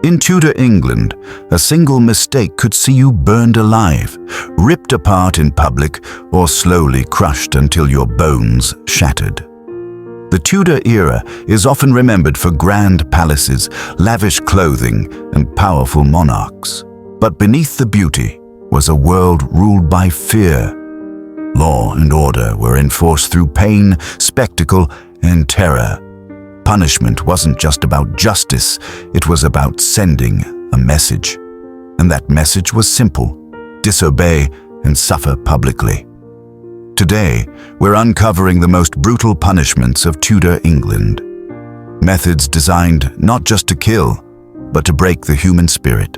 In Tudor England, a single mistake could see you burned alive, ripped apart in public, or slowly crushed until your bones shattered. The Tudor era is often remembered for grand palaces, lavish clothing, and powerful monarchs. But beneath the beauty was a world ruled by fear. Law and order were enforced through pain, spectacle, and terror. Punishment wasn't just about justice, it was about sending a message. And that message was simple: disobey and suffer publicly. Today, we're uncovering the most brutal punishments of Tudor England. Methods designed not just to kill, but to break the human spirit.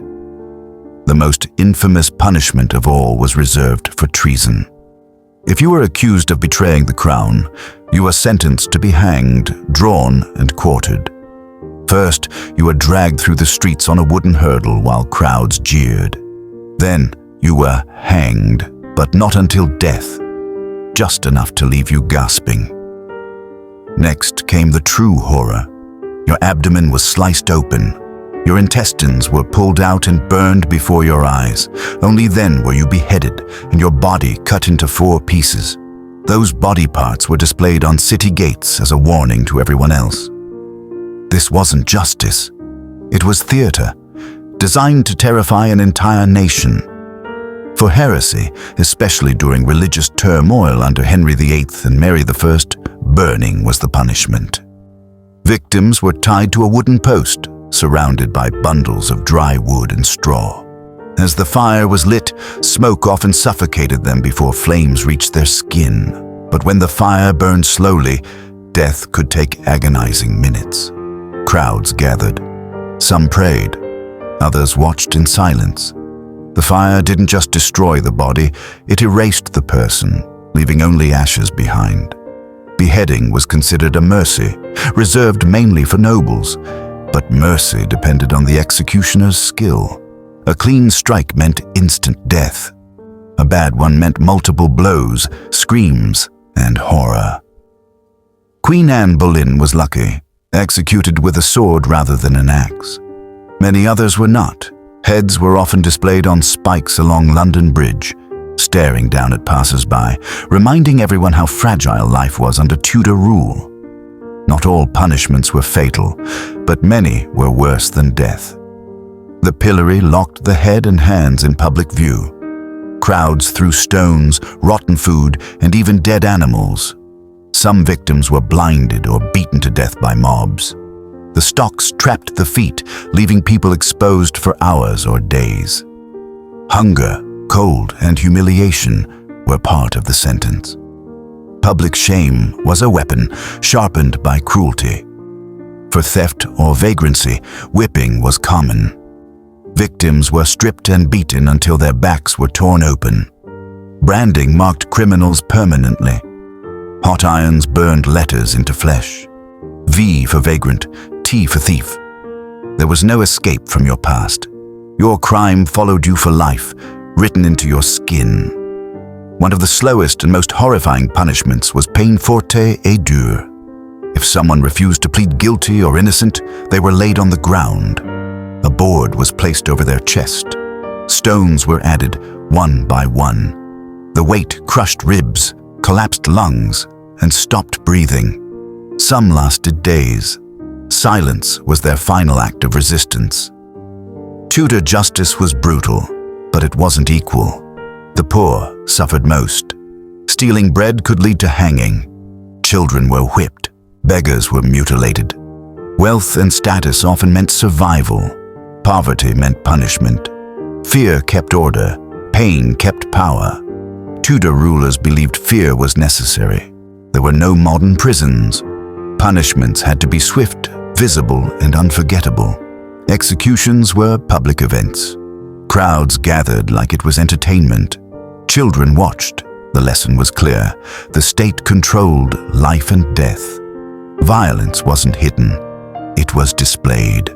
The most infamous punishment of all was reserved for treason. If you were accused of betraying the crown, you were sentenced to be hanged, drawn, and quartered. First, you were dragged through the streets on a wooden hurdle while crowds jeered. Then, you were hanged, but not until death, just enough to leave you gasping. Next came the true horror. Your abdomen was sliced open. Your intestines were pulled out and burned before your eyes. Only then were you beheaded and your body cut into 4 pieces. Those body parts were displayed on city gates as a warning to everyone else. This wasn't justice. It was theater, designed to terrify an entire nation. For heresy, especially during religious turmoil under Henry VIII and Mary I, burning was the punishment. Victims were tied to a wooden post, surrounded by bundles of dry wood and straw. As the fire was lit, smoke often suffocated them before flames reached their skin. But when the fire burned slowly, death could take agonizing minutes. Crowds gathered. Some prayed. Others watched in silence. The fire didn't just destroy the body, it erased the person, leaving only ashes behind. Beheading was considered a mercy, reserved mainly for nobles. But mercy depended on the executioner's skill. A clean strike meant instant death. A bad one meant multiple blows, screams, and horror. Queen Anne Boleyn was lucky, executed with a sword rather than an axe. Many others were not. Heads were often displayed on spikes along London Bridge, staring down at passers-by, reminding everyone how fragile life was under Tudor rule. Not all punishments were fatal, but many were worse than death. The pillory locked the head and hands in public view. Crowds threw stones, rotten food, and even dead animals. Some victims were blinded or beaten to death by mobs. The stocks trapped the feet, leaving people exposed for hours or days. Hunger, cold, and humiliation were part of the sentence. Public shame was a weapon sharpened by cruelty. For theft or vagrancy, whipping was common. Victims were stripped and beaten until their backs were torn open. Branding marked criminals permanently. Hot irons burned letters into flesh. V for vagrant, T for thief. There was no escape from your past. Your crime followed you for life, written into your skin. One of the slowest and most horrifying punishments was peine forte et dure. If someone refused to plead guilty or innocent, they were laid on the ground. A board was placed over their chest. Stones were added one by one. The weight crushed ribs, collapsed lungs, and stopped breathing. Some lasted days. Silence was their final act of resistance. Tudor justice was brutal, but it wasn't equal. The poor suffered most. Stealing bread could lead to hanging. Children were whipped. Beggars were mutilated. Wealth and status often meant survival. Poverty meant punishment. Fear kept order. Pain kept power. Tudor rulers believed fear was necessary. There were no modern prisons. Punishments had to be swift, visible, and unforgettable. Executions were public events. Crowds gathered like it was entertainment. Children watched. The lesson was clear. The state controlled life and death. Violence wasn't hidden. It was displayed.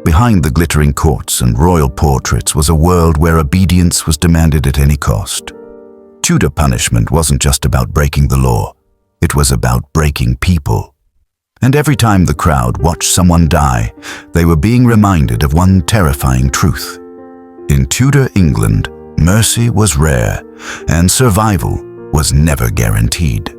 Behind the glittering courts and royal portraits was a world where obedience was demanded at any cost. Tudor punishment wasn't just about breaking the law. It was about breaking people. And every time the crowd watched someone die, they were being reminded of one terrifying truth. In Tudor England, mercy was rare, and survival was never guaranteed.